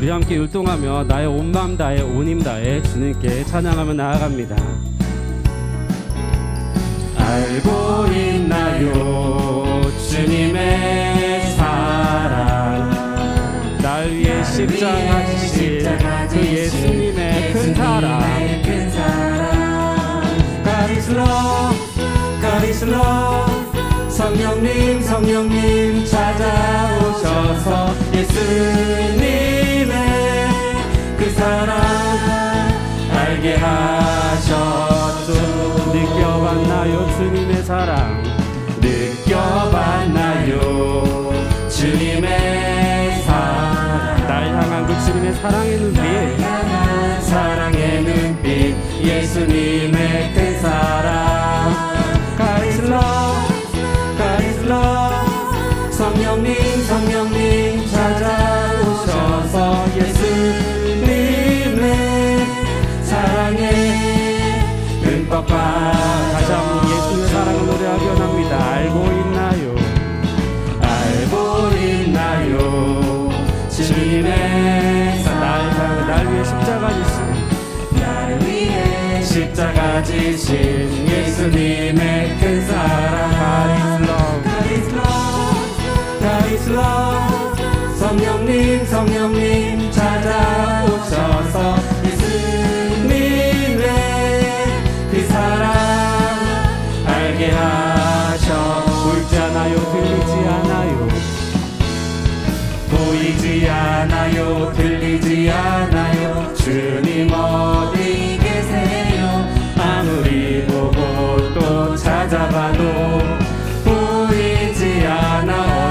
우리 함께 율동하며 나의 온 마음 다해 온 힘 다해 주님께 찬양하며 나아갑니다. 알고 있나요 주님의 사랑, 날 위해 십자가 지신 그 예수님의 큰 사랑. God is love, God is love. 성령님 찾아오셔서 예수님의 그 사랑 알게 하셨죠. 느껴봤나요 주님의 사랑, 느껴봤나요 주님의 사랑. 날 향한 그 주님의 사랑의 눈빛, 사랑의 눈빛, 예수님의 그 사랑. God is love, God is love. 성령님 찾아오셔서 예수님의 사랑에 흠뻑 다시 한번 예수님의 사랑을 노래하기 원합니다. 알고 있나요 주님의 사랑, 날 위해 십자가 지신 예수님의 큰 사랑. God is love, God is love. 성령님 찾아오셔서 예수님의 그 사랑 알게 하셔. 보이지 않아요 들리지 않아요 주님 어디 계세요. 아무리 보고 또 찾아봐도 보이지 않아.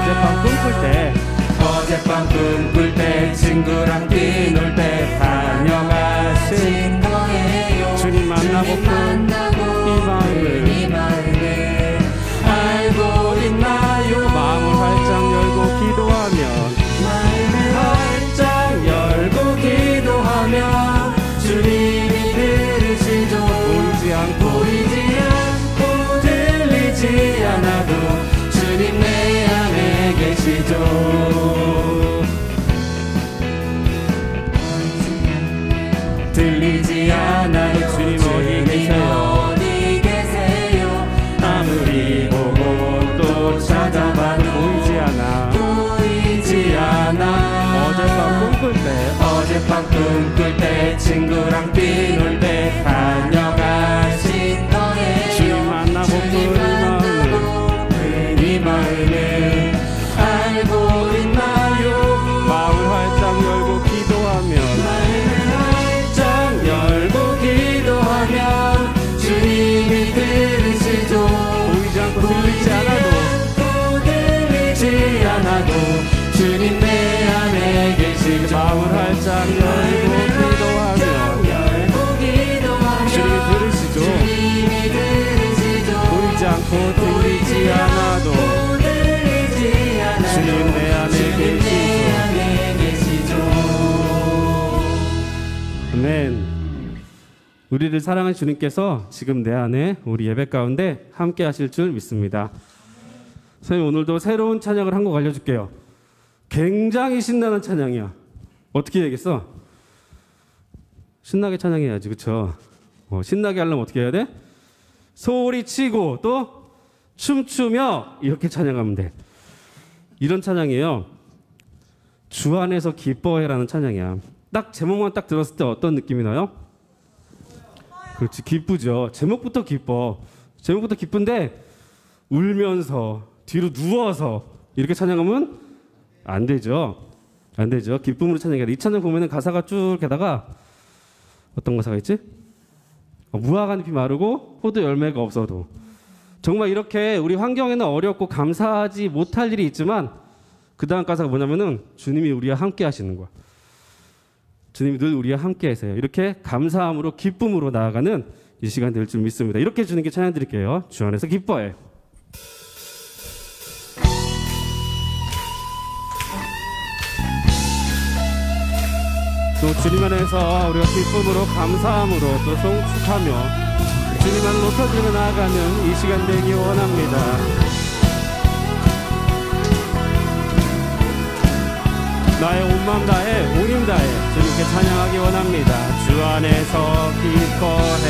어젯밤 꿈꿀 때 친구랑 뛰놀 때 다녀가신 거예요. 주님 만나고픈 이 마음을 알고 있나요. 마음을 활짝 열고 기도하면 주님이 들으시죠. 보이지 않고 들리지 않아도 주님 내 안에 계시죠. 들리지 않아도 주님 어디 계세요. 아무리 보고 또 찾아봐도 보이지 않아. 어젯밤 꿈꿀 때 친구랑 뛰놀 때 다녀가신 거예요. 주님 만나고픈 이 마음을 알고 있나요. 마음을 활짝 열고 기도하면 주님이 들으시죠. 보이지 않고 들리지 않아도 주님 내 안에 계시죠. 마음을 활짝 열고 기도하면 주님이 들으시죠. 보이지 않고 들리지 않아도 주님 내 안에 계시죠. 아멘. 우리를 사랑하는 주님께서 지금 내 안에 우리 예배 가운데 함께 하실 줄 믿습니다. 선생님, 오늘도 새로운 찬양을 한 곡 알려줄게요. 굉장히 신나는 찬양이야. 어떻게 해야겠어? 신나게 찬양해야지, 그쵸? 신나게 하려면 어떻게 해야 돼? 소리치고 또 춤추며 이렇게 찬양하면 돼. 이런 찬양이에요. 주 안에서 기뻐해라는 찬양이야. 딱 제목만 딱 들었을 때 어떤 느낌이 나요? 그렇지, 기쁘죠. 제목부터 기뻐. 제목부터 기쁜데 울면서 뒤로 누워서 이렇게 찬양하면 안 되죠. 안 되죠. 기쁨으로 찬양해야 돼. 이 찬양 보면은 가사가 쭉 게다가 어떤 가사가 있지? 무화과 잎이 마르고 포도 열매가 없어도. 정말 이렇게 우리 환경에는 어렵고 감사하지 못할 일이 있지만 그 다음 가사가 뭐냐면은 주님이 우리와 함께 하시는 거야. 주님이 늘 우리와 함께 하세요. 이렇게 감사함으로 기쁨으로 나아가는 이 시간 될 줄 믿습니다. 이렇게 주님께 찬양 드릴게요. 주 안에서 기뻐해. 또 주님 안에서 우리가 기쁨으로 감사함으로 또 송축하며 주님 안에 높여드리며 나아가는 이 시간 되기 원합니다. 나의 온 마음 다해 온 힘 다해 주님께 찬양하기 원합니다. 주 안에서 기뻐해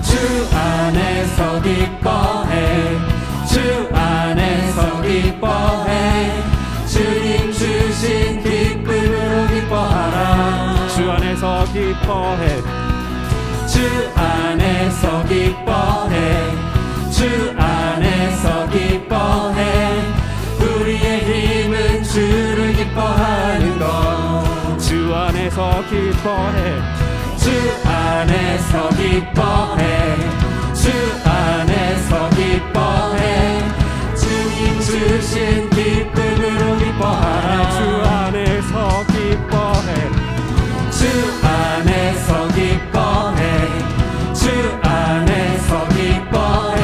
주 안에서 기뻐해 주 안에서 기뻐해 주님 주신 기쁨으로 기뻐하라 주 안에서 기뻐해 주 안에서 기뻐해 주 안에서 기뻐해 우리의 힘은 주를 기뻐하는 것 주 안에서 기뻐해 주 안에서 기뻐해 주 안에서 기뻐해 주님 주신 기쁨으로 기뻐하라 주 안에서 기뻐해 주 안에서 기뻐해 주 안에서 기뻐해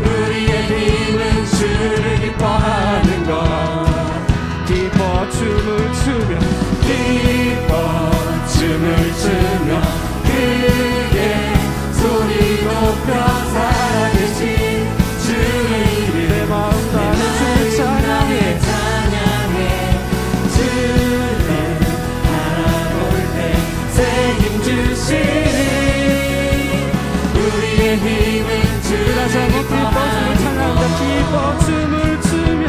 우리의 힘은 주를 기뻐하는 것 기뻐 춤을 추며 기뻐 춤을 추며 크게 소리 높여 살아계신 주의 이름 내 마음 다해 주를 찬양해 주를 바라볼 때 새 힘 주시니 우리의 힘은 주를 기뻐 춤을 찬양한다 기뻐 춤을 추며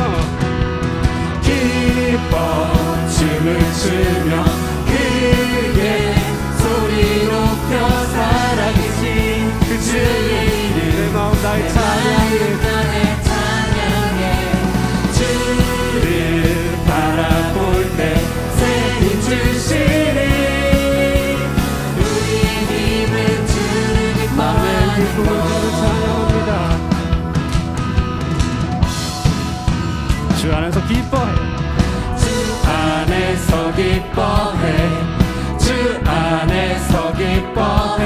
기뻐 춤을 추며 크게 소리 높여 살아계신 그 주의 이름 내 마음 다해 찬양해 주를 바라볼 때 새 힘 주시니 우리의 힘은 주를 기뻐하는 것 찬양합니다 주 안에서 기뻐해 주 안에서 기뻐해 주 안에서 기뻐해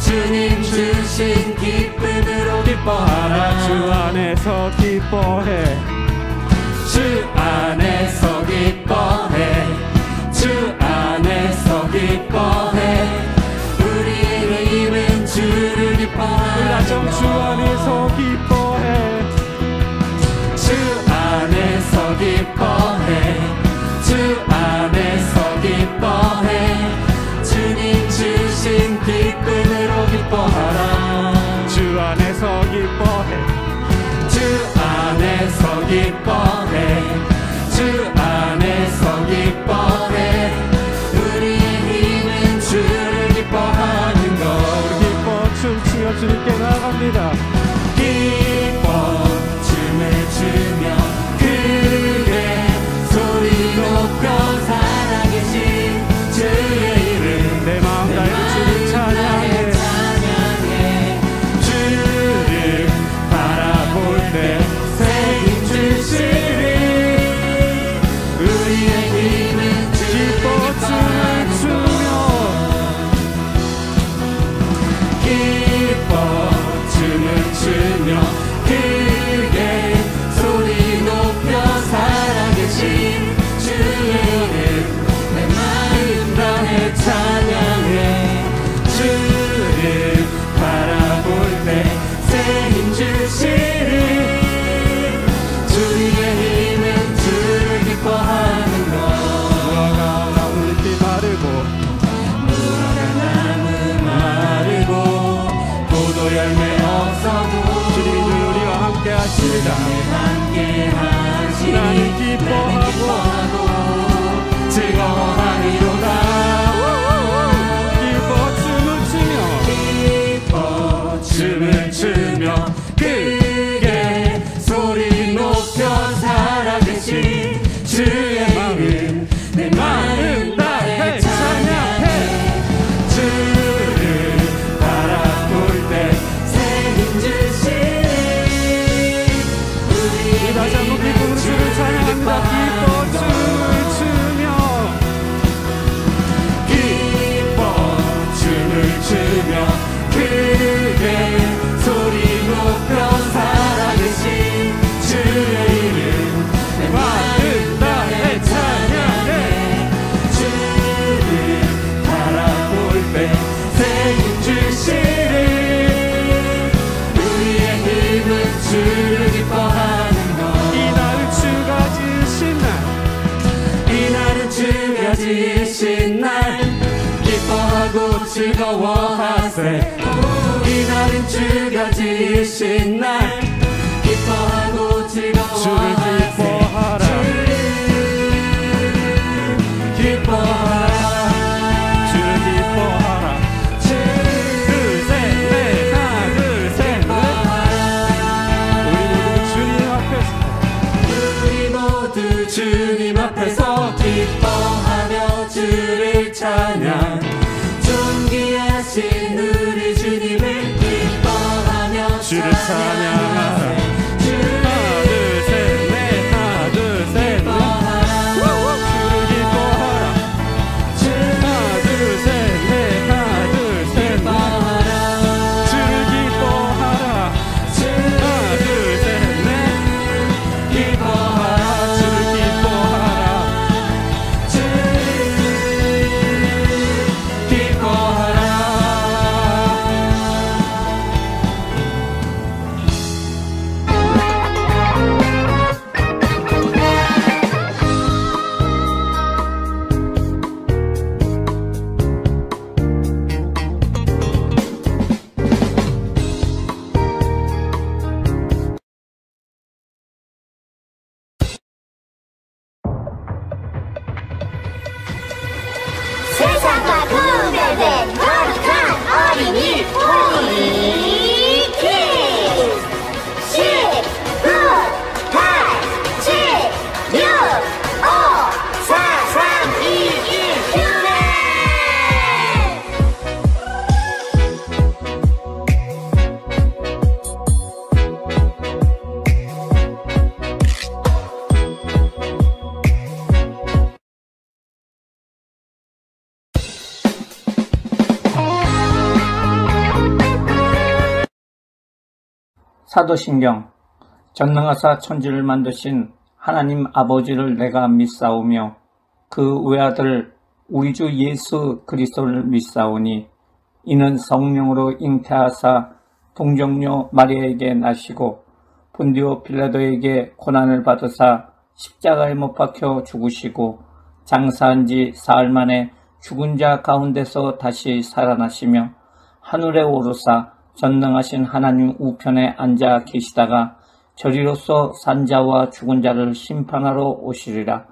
주님 주신 기쁨으로 기뻐하라 주 안에서 기뻐해 주 안에서 기뻐해 주 안에서 기뻐해 우리의 힘은 주를 기뻐하라 주 안에서 기뻐해 주 안에서 기뻐해 주 안에서 기뻐해 주님 주신 기쁨으로 기뻐하라 주 안에서 기뻐해 주 안에서 기뻐해 주 안에서 기뻐해 우리의 힘은 주를 기뻐하는 것 기뻐 춤추며 주님께 나아갑니다 기뻐 춤을 추며 크게 소리 높여 살아계신 주의 이름 내 마음 다해 주를 찬양해 주를 바라볼 때 새 힘 주시니 우리의 힘은 기뻐 춤을 추며 기뻐 춤을 추며 크게 소리 높여 살아계신 주의 이름 내 마음 다해 찬양해 주를 바라볼 때 새 힘 주시니 주의 힘은 주를 기뻐하는 것 무화과 나무잎이 마르고 포도 열매 없어도 주님이 우리와 함께 하시리라 나는 기뻐하고 즐거워하리로다 기뻐 춤을 추며 크게 소리 높여 살아계신 주의 마음 내 마음 다해 찬양해 주를 바라볼 때 새 힘 주시니 우리 다시 한번 기쁨으로 주를 찬양합니다 기뻐 즐거워하세. 이날은 주가 지으신 날 기뻐하고 즐거워하세. 주를 기뻐하라. 기뻐하라. 주를 기뻐하라. 둘, 셋, 넷, 하나, 둘, 셋, 넷. 우리 모두 주님 앞에서 기뻐하며 주를 찬양. 존귀하신 우리 주님을 기뻐하며 주를 찬양하라. 세상과 구별된 거룩한 어린이 우리 퀴즈. 10, 9, 8, 7, 6, 5, 4, 3, 2, 1 휴대. 사도신경. 전능하사 천지를 만드신 하나님 아버지를 내가 믿사오며 그 외아들 우리 주 예수 그리스도를 믿사오니 이는 성령으로 잉태하사 동정녀 마리아에게 나시고 본디오 빌라도에게 고난을 받으사 십자가에 못 박혀 죽으시고 장사한 지 사흘 만에 죽은 자 가운데서 다시 살아나시며 하늘에 오르사 전능하신 하나님 우편에 앉아 계시다가 저리로서 산자와 죽은 자를 심판하러 오시리라.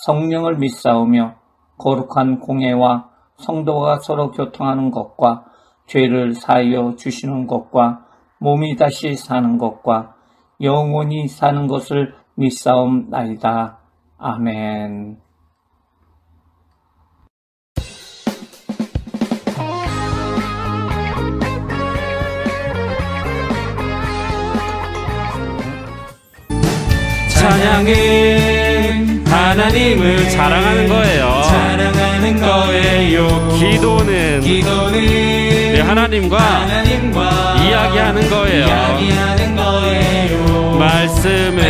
성령을 믿사오며 거룩한 공회와 성도가 서로 교통하는 것과 죄를 사하여 주시는 것과 몸이 다시 사는 것과 영원히 사는 것을 믿사옵나이다. 아멘. 찬양은 하나님을 자랑하는 거예요. 자랑하는 거예요. 기도는 네, 하나님과 이야기하는 거예요. 말씀은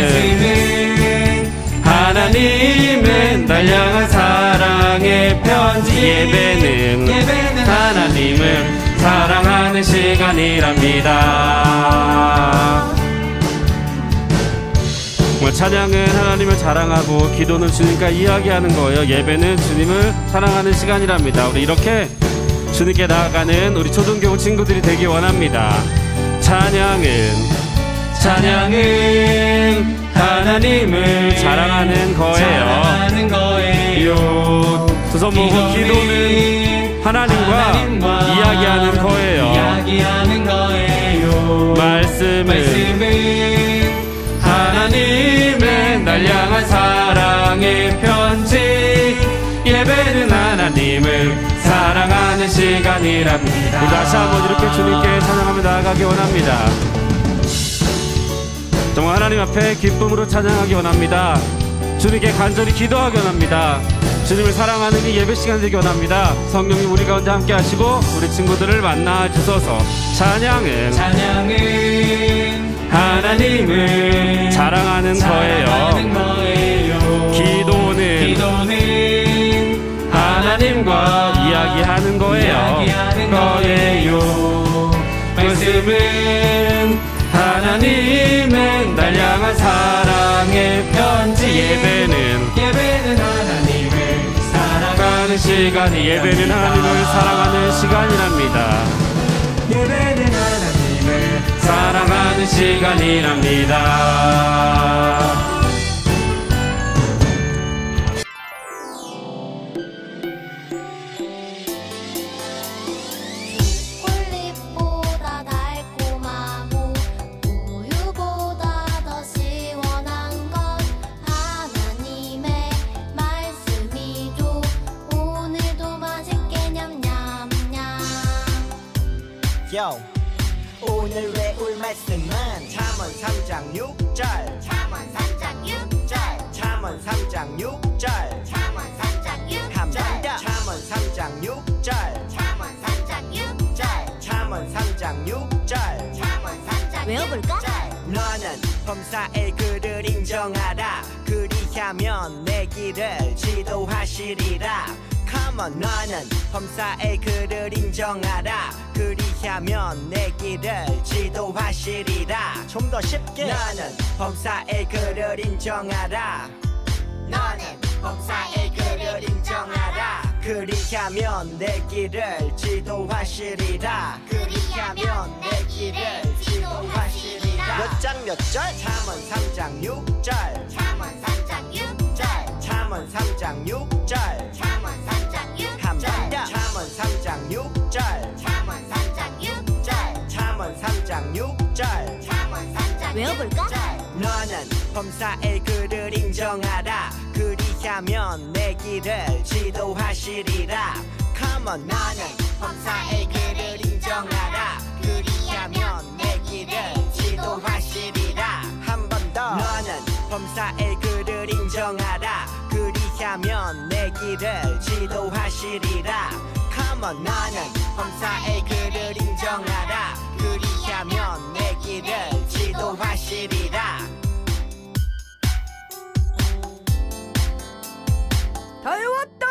하나님은 날 향한 사랑의 편지. 예배는 하나님을 사랑하는 시간이랍니다. 찬양은 하나님을 자랑하고 기도는 주님과 이야기하는 거예요. 예배는 주님을 사랑하는 시간이랍니다. 우리 이렇게 주님께 나아가는 우리 초등교우 친구들이 되기 원합니다. 찬양은 하나님을 자랑하는 거예요. 두 손 모으고 기도는 하나님과 이야기하는 거예요. 말씀은 하나님의 날 향한 사랑의 편지. 예배는 하나님을 사랑하는 시간이랍니다. 다시 한번 이렇게 주님께 찬양하며 나아가기 원합니다. 정말 하나님 앞에 기쁨으로 찬양하기 원합니다. 주님께 간절히 기도하기 원합니다. 주님을 사랑하는 이 예배 시간 되기 원합니다. 성령님 우리 가운데 함께 하시고 우리 친구들을 만나 주소서. 찬양은 하나님을 자랑하는 거예요. 기도는 하나님과 이야기하는 거예요. 말씀은 하나님은 날 향한 사랑의 편지. 예배는 하나님을 사랑하는 살아가는 시간이 예배는 하나님을 사랑하는 시간이랍니다. 예배는 하나님을 사랑하는 시간이랍니다. 폴립보다 달콤하고 우유보다 더 시원한 건 하나님의 말씀이죠. 오늘도 맛있게 냠냠냠. Yo, 오늘 외울 말씀은 잠언 3장 6절 잠언 3장 6절 잠언 3장 6절 잠언 3장 6절 한번 더 잠언 3장 6절 잠언 3장 6절 잠언 3장 6절 잠언 3장 외워볼까? 너는 범사의 그를 인정하라 그리하면 내 길을 지도하시리라 Come on 너는 범사의 그를 인정하라 그리하면 내 길을 지도하시리라 좀 더 쉽게 너는 범사의 그를 인정하라 너는 범사의 그를 인정하라 그리하면 내 길을 지도하시리라 그리하면 내 길을 지도하시리라 몇 장 몇 절? 잠언 3장 6절 잠언 3장 6절 잠언 3장 6절 잠언 3장 6절 한번 더 잠언 3장 6절 잠언 3장 6절 잠언 3장 6절 잠언 3장 외워볼까? 너는 범사의 그를 인정하라 그리하면 내 길을 지도하시리라 Come on 너는 범사의 그를 인정하라 그리하면 내 길을 지도하시리라 한 번 더 너는 범사의 그를 인정하라 그리하면 내 길을 지도하시리라 Come on 너는 범사의 그를 인정하라 그리하면 내 길을 지도하시리라 다 외웠다.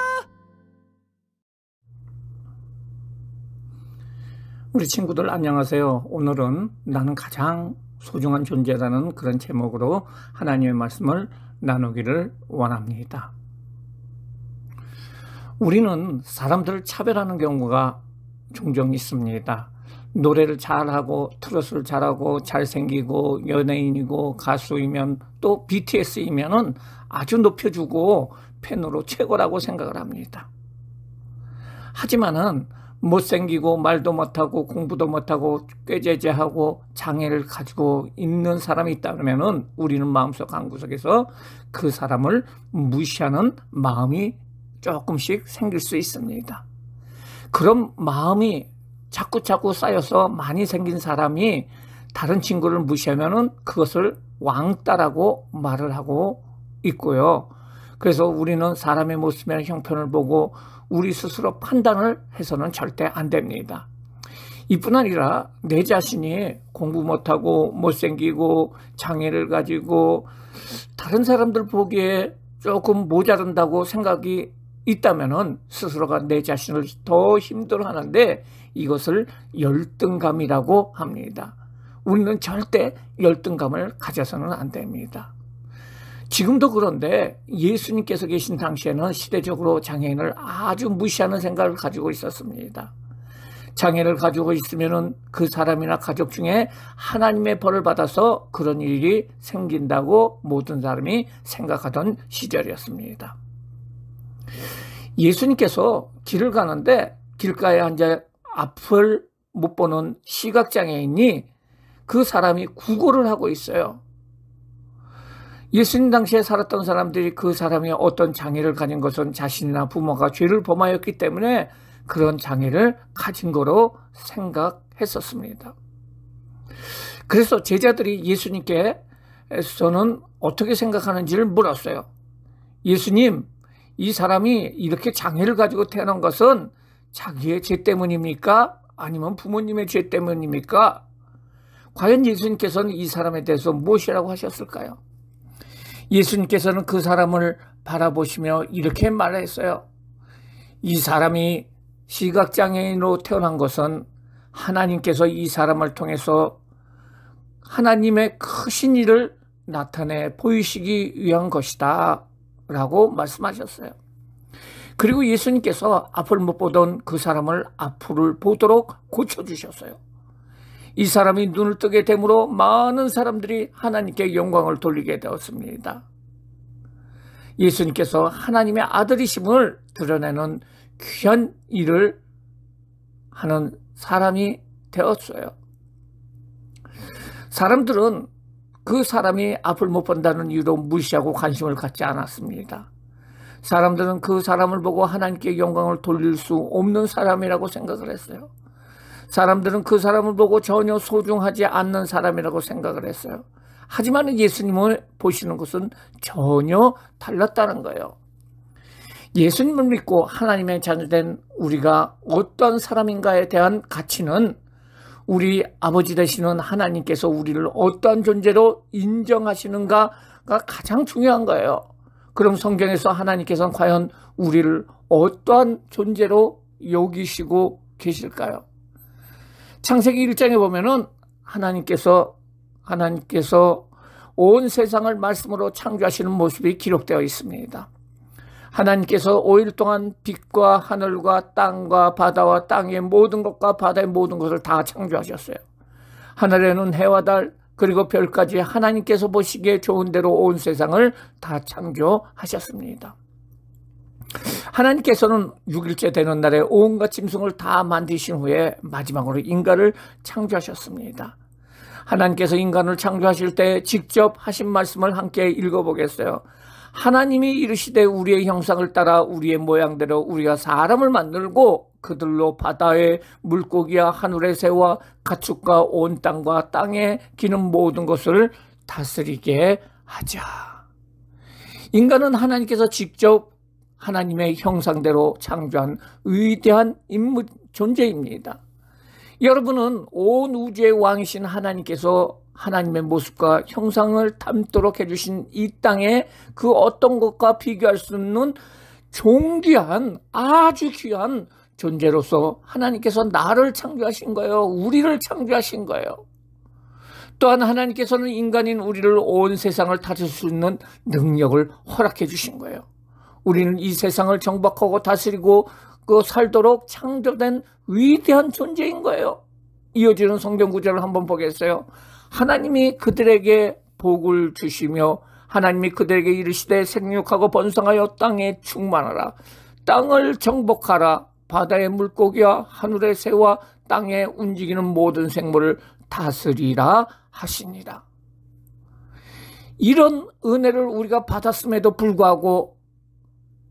우리 친구들 안녕하세요. 오늘은 나는 가장 소중한 존재라는 그런 제목으로 하나님의 말씀을 나누기를 원합니다. 우리는 사람들을 차별하는 경우가 종종 있습니다. 노래를 잘하고 트로트를 잘하고 잘생기고 연예인이고 가수이면 또 BTS이면은 아주 높여주고 팬으로 최고라고 생각을 합니다. 하지만은 못생기고 말도 못하고 공부도 못하고 꾀죄죄하고 장애를 가지고 있는 사람이 있다면은 우리는 마음속 한구석에서 그 사람을 무시하는 마음이 조금씩 생길 수 있습니다. 그런 마음이 자꾸 쌓여서 많이 생긴 사람이 다른 친구를 무시하면은 그것을 왕따라고 말을 하고 있고요. 그래서 우리는 사람의 모습이나 형편을 보고 우리 스스로 판단을 해서는 절대 안 됩니다. 이뿐 아니라 내 자신이 공부 못하고 못생기고 장애를 가지고 다른 사람들 보기에 조금 모자른다고 생각이 있다면은 스스로가 내 자신을 더 힘들어하는데 이것을 열등감이라고 합니다. 우리는 절대 열등감을 가져서는 안 됩니다. 지금도 그런데 예수님께서 계신 당시에는 시대적으로 장애인을 아주 무시하는 생각을 가지고 있었습니다. 장애를 가지고 있으면은 그 사람이나 가족 중에 하나님의 벌을 받아서 그런 일이 생긴다고 모든 사람이 생각하던 시절이었습니다. 예수님께서 길을 가는데 길가에 앉아 앞을 못 보는 시각장애인이 그 사람이 구걸을 하고 있어요. 예수님 당시에 살았던 사람들이 그 사람이 어떤 장애를 가진 것은 자신이나 부모가 죄를 범하였기 때문에 그런 장애를 가진 거로 생각했었습니다. 그래서 제자들이 예수님께서는 어떻게 생각하는지를 물었어요. 예수님, 이 사람이 이렇게 장애를 가지고 태어난 것은 자기의 죄 때문입니까? 아니면 부모님의 죄 때문입니까? 과연 예수님께서는 이 사람에 대해서 무엇이라고 하셨을까요? 예수님께서는 그 사람을 바라보시며 이렇게 말했어요. 이 사람이 시각장애인으로 태어난 것은 하나님께서 이 사람을 통해서 하나님의 크신 일을 나타내 보이시기 위한 것이다 라고 말씀하셨어요. 그리고 예수님께서 앞을 못 보던 그 사람을 앞을 보도록 고쳐주셨어요. 이 사람이 눈을 뜨게 됨으로 많은 사람들이 하나님께 영광을 돌리게 되었습니다. 예수님께서 하나님의 아들이심을 드러내는 귀한 일을 하는 사람이 되었어요. 사람들은 그 사람이 앞을 못 본다는 이유로 무시하고 관심을 갖지 않았습니다. 사람들은 그 사람을 보고 하나님께 영광을 돌릴 수 없는 사람이라고 생각을 했어요. 사람들은 그 사람을 보고 전혀 소중하지 않는 사람이라고 생각을 했어요. 하지만 예수님을 보시는 것은 전혀 달랐다는 거예요. 예수님을 믿고 하나님의 자녀된 우리가 어떤 사람인가에 대한 가치는 우리 아버지 되시는 하나님께서 우리를 어떤 존재로 인정하시는가가 가장 중요한 거예요. 그럼 성경에서 하나님께서는 과연 우리를 어떠한 존재로 여기시고 계실까요? 창세기 1장에 보면은 하나님께서 온 세상을 말씀으로 창조하시는 모습이 기록되어 있습니다. 하나님께서 5일 동안 빛과 하늘과 땅과 바다와 땅의 모든 것과 바다의 모든 것을 다 창조하셨어요. 하늘에는 해와 달 그리고 별까지 하나님께서 보시기에 좋은 대로 온 세상을 다 창조하셨습니다. 하나님께서는 6일째 되는 날에 온갖 짐승을 다 만드신 후에 마지막으로 인간을 창조하셨습니다. 하나님께서 인간을 창조하실 때 직접 하신 말씀을 함께 읽어보겠어요. 하나님이 이르시되 우리의 형상을 따라 우리의 모양대로 우리가 사람을 만들고 그들로 바다의 물고기와 하늘의 새와 가축과 온 땅과 땅에 기는 모든 것을 다스리게 하자. 인간은 하나님께서 직접 하나님의 형상대로 창조한 위대한 인물 존재입니다. 여러분은 온 우주의 왕이신 하나님께서 하나님의 모습과 형상을 담도록 해주신 이 땅에 그 어떤 것과 비교할 수 없는 존귀한 아주 귀한 존재로서 하나님께서 나를 창조하신 거예요. 우리를 창조하신 거예요. 또한 하나님께서는 인간인 우리를 온 세상을 다스릴 수 있는 능력을 허락해 주신 거예요. 우리는 이 세상을 정박하고 다스리고 살도록 창조된 위대한 존재인 거예요. 이어지는 성경 구절을 한번 보겠어요. 하나님이 그들에게 복을 주시며 하나님이 그들에게 이르시되 생육하고 번성하여 땅에 충만하라. 땅을 정복하라. 바다의 물고기와 하늘의 새와 땅에 움직이는 모든 생물을 다스리라 하시니라. 이런 은혜를 우리가 받았음에도 불구하고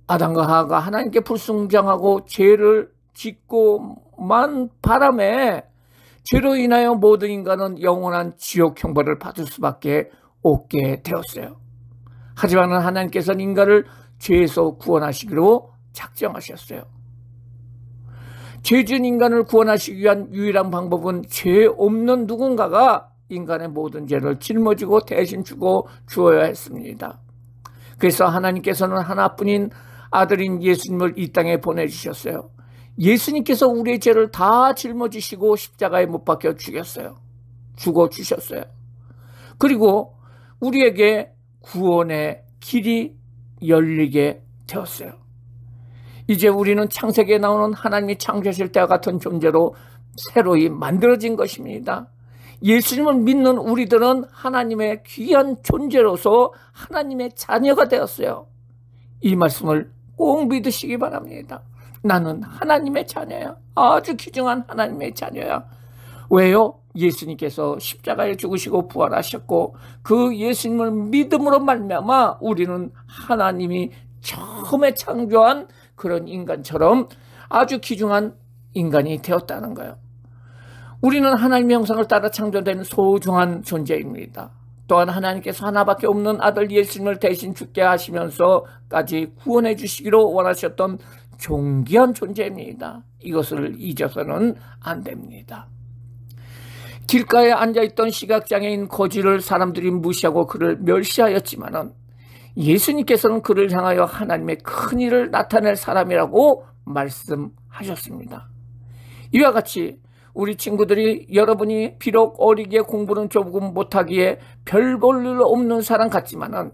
아담과 하와가 하나님께 불순종하고 죄를 짓고만 바람에 죄로 인하여 모든 인간은 영원한 지옥 형벌을 받을 수밖에 없게 되었어요. 하지만 하나님께서는 인간을 죄에서 구원하시기로 작정하셨어요. 죄진 인간을 구원하시기 위한 유일한 방법은 죄 없는 누군가가 인간의 모든 죄를 짊어지고 대신 주어야 했습니다. 그래서 하나님께서는 하나뿐인 아들인 예수님을 이 땅에 보내주셨어요. 예수님께서 우리의 죄를 다 짊어지시고 십자가에 못 박혀 죽어주셨어요. 그리고 우리에게 구원의 길이 열리게 되었어요. 이제 우리는 창세기에 나오는 하나님이 창조하실 때와 같은 존재로 새로이 만들어진 것입니다. 예수님을 믿는 우리들은 하나님의 귀한 존재로서 하나님의 자녀가 되었어요. 이 말씀을 꼭 믿으시기 바랍니다. 나는 하나님의 자녀야. 아주 귀중한 하나님의 자녀야. 왜요? 예수님께서 십자가에 죽으시고 부활하셨고 그 예수님을 믿음으로 말미암아 우리는 하나님이 처음에 창조한 그런 인간처럼 아주 귀중한 인간이 되었다는 거예요. 우리는 하나님의 형상을 따라 창조된 소중한 존재입니다. 또한 하나님께서 하나밖에 없는 아들 예수님을 대신 죽게 하시면서까지 구원해 주시기로 원하셨던 존귀한 존재입니다. 이것을 잊어서는 안 됩니다. 길가에 앉아있던 시각장애인 거지를 사람들이 무시하고 그를 멸시하였지만은 예수님께서는 그를 향하여 하나님의 큰 일을 나타낼 사람이라고 말씀하셨습니다. 이와 같이 우리 친구들이 여러분이 비록 어리게 공부는 조금 못하기에 별 볼 일 없는 사람 같지만은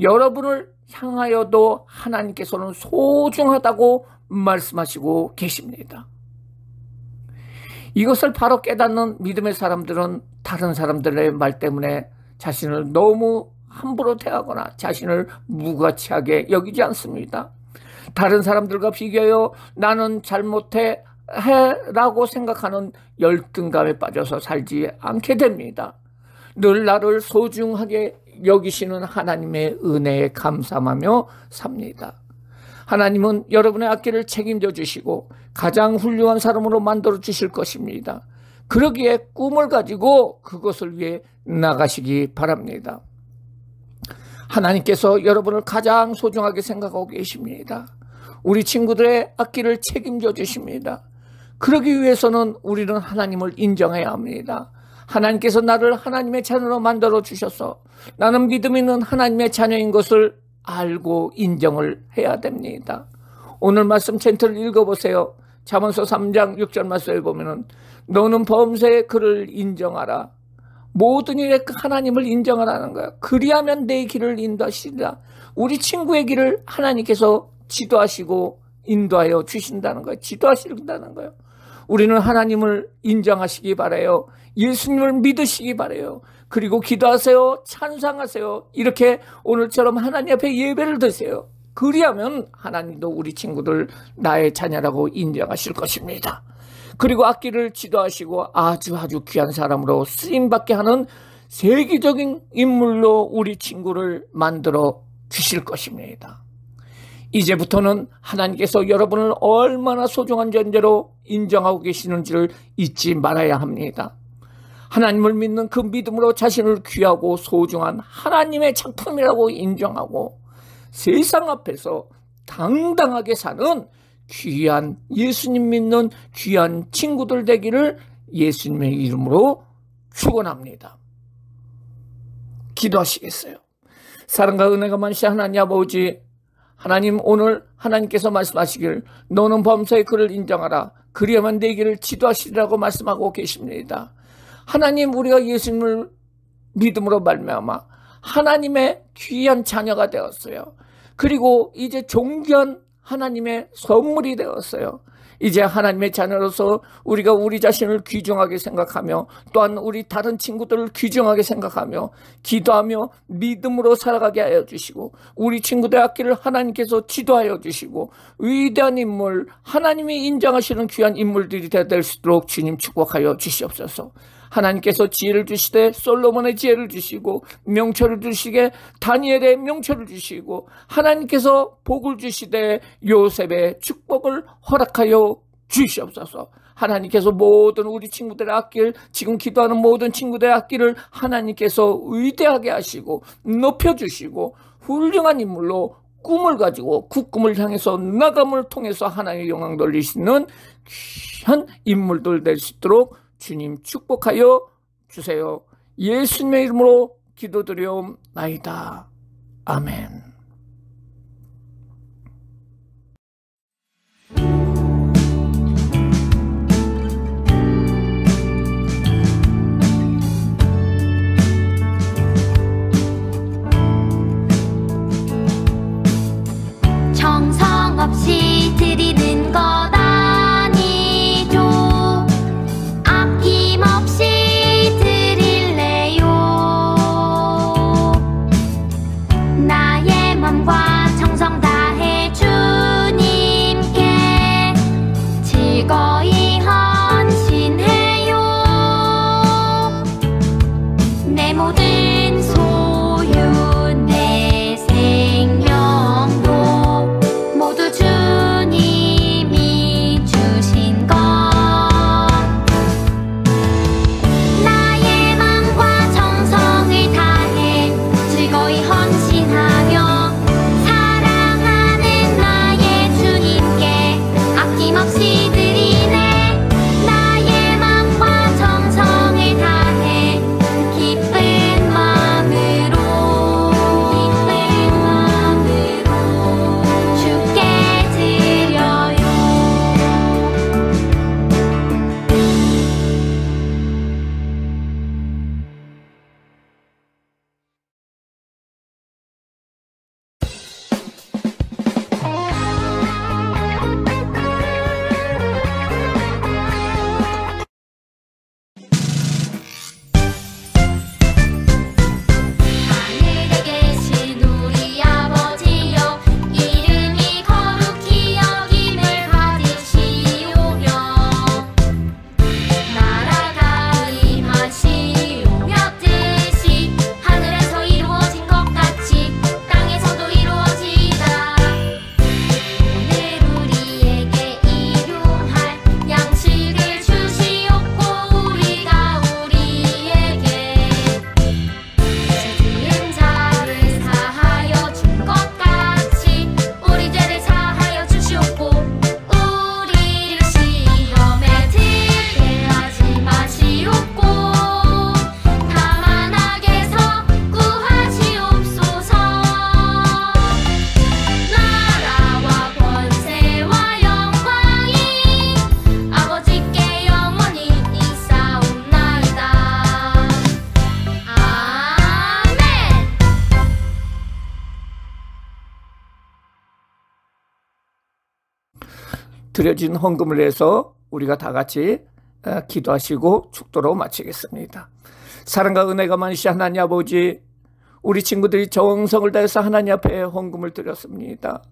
여러분을 향하여도 하나님께서는 소중하다고 말씀하시고 계십니다. 이것을 바로 깨닫는 믿음의 사람들은 다른 사람들의 말 때문에 자신을 너무 함부로 대하거나 자신을 무가치하게 여기지 않습니다. 다른 사람들과 비교하여 나는 잘못해 라고 생각하는 열등감에 빠져서 살지 않게 됩니다. 늘 나를 소중하게 여기시는 하나님의 은혜에 감사하며 삽니다. 하나님은 여러분의 앞길을 책임져 주시고 가장 훌륭한 사람으로 만들어 주실 것입니다. 그러기에 꿈을 가지고 그것을 위해 나가시기 바랍니다. 하나님께서 여러분을 가장 소중하게 생각하고 계십니다. 우리 친구들의 앞길을 책임져 주십니다. 그러기 위해서는 우리는 하나님을 인정해야 합니다. 하나님께서 나를 하나님의 자녀로 만들어 주셔서 나는 믿음 있는 하나님의 자녀인 것을 알고 인정을 해야 됩니다. 오늘 말씀 젠틀 읽어보세요. 잠언서 3장 6절 말씀에 보면은 너는 범사의 그를 인정하라. 모든 일에 하나님을 인정하라는 거야. 그리하면 내 길을 인도하시리라. 우리 친구의 길을 하나님께서 지도하시고 인도하여 주신다는 거예요. 지도하신다는 거예요. 우리는 하나님을 인정하시기 바라요. 예수님을 믿으시기 바라요. 그리고 기도하세요. 찬양하세요. 이렇게 오늘처럼 하나님 앞에 예배를 드세요. 그리하면 하나님도 우리 친구들 나의 자녀라고 인정하실 것입니다. 그리고 앞길을 지도하시고 아주 귀한 사람으로 쓰임받게 하는 세계적인 인물로 우리 친구를 만들어 주실 것입니다. 이제부터는 하나님께서 여러분을 얼마나 소중한 존재로 인정하고 계시는지를 잊지 말아야 합니다. 하나님을 믿는 그 믿음으로 자신을 귀하고 소중한 하나님의 작품이라고 인정하고 세상 앞에서 당당하게 사는 귀한 예수님 믿는 귀한 친구들 되기를 예수님의 이름으로 축원합니다. 기도하시겠어요? 사랑과 은혜가 많으신 하나님 아버지, 하나님 오늘 하나님께서 말씀하시길 너는 범사의 그를 인정하라. 그리하면 내 길을 지도하시리라고 말씀하고 계십니다. 하나님, 우리가 예수님을 믿음으로 말미암아 하나님의 귀한 자녀가 되었어요. 그리고 이제 존귀한 하나님의 선물이 되었어요. 이제 하나님의 자녀로서 우리가 우리 자신을 귀중하게 생각하며 또한 우리 다른 친구들을 귀중하게 생각하며 기도하며 믿음으로 살아가게 하여 주시고 우리 친구들 앞길을 하나님께서 지도하여 주시고 위대한 인물, 하나님이 인정하시는 귀한 인물들이 될 수 있도록 주님 축복하여 주시옵소서. 하나님께서 지혜를 주시되 솔로몬의 지혜를 주시고 명철을 주시게 다니엘의 명철을 주시고 하나님께서 복을 주시되 요셉의 축복을 허락하여 주시옵소서. 하나님께서 모든 우리 친구들의 앞길, 지금 기도하는 모든 친구들의 앞길을 하나님께서 위대하게 하시고 높여주시고 훌륭한 인물로 꿈을 가지고 그 꿈을 향해서 나감을 통해서 하나님의 영광 돌리시는 귀한 인물들 될 수 있도록 주님 축복하여 주세요. 예수님의 이름으로 기도드리옵나이다. 아멘. 정성 없이 드리는 것 드려진 헌금을 해서 우리가 다 같이 기도하시고 축도로 마치겠습니다. 사랑과 은혜가 많으신 하나님 아버지, 우리 친구들이 정성을 다해서 하나님 앞에 헌금을 드렸습니다.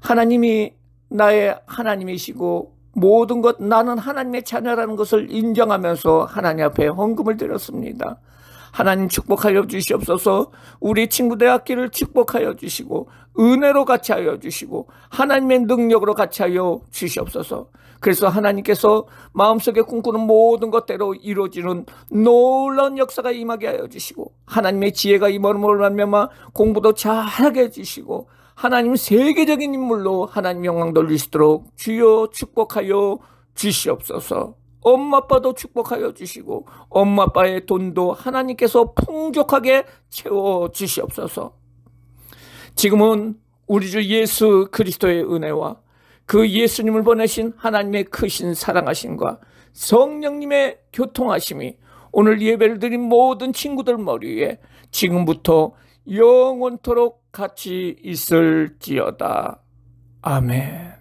하나님이 나의 하나님이시고 모든 것 나는 하나님의 자녀라는 것을 인정하면서 하나님 앞에 헌금을 드렸습니다. 하나님 축복하여 주시옵소서. 우리 친구들의 학기를 축복하여 주시고 은혜로 같이 하여 주시고 하나님의 능력으로 같이 하여 주시옵소서. 그래서 하나님께서 마음속에 꿈꾸는 모든 것대로 이루어지는 놀라운 역사가 임하게 하여 주시고 하나님의 지혜가 임함으로 말미암아 공부도 잘하게 해주시고 하나님 세계적인 인물로 하나님 영광 돌리시도록 주여 축복하여 주시옵소서. 엄마 아빠도 축복하여 주시고 엄마 아빠의 돈도 하나님께서 풍족하게 채워 주시옵소서. 지금은 우리 주 예수 그리스도의 은혜와 그 예수님을 보내신 하나님의 크신 사랑하심과 성령님의 교통하심이 오늘 예배를 드린 모든 친구들 머리 위에 지금부터 영원토록 같이 있을지어다. 아멘.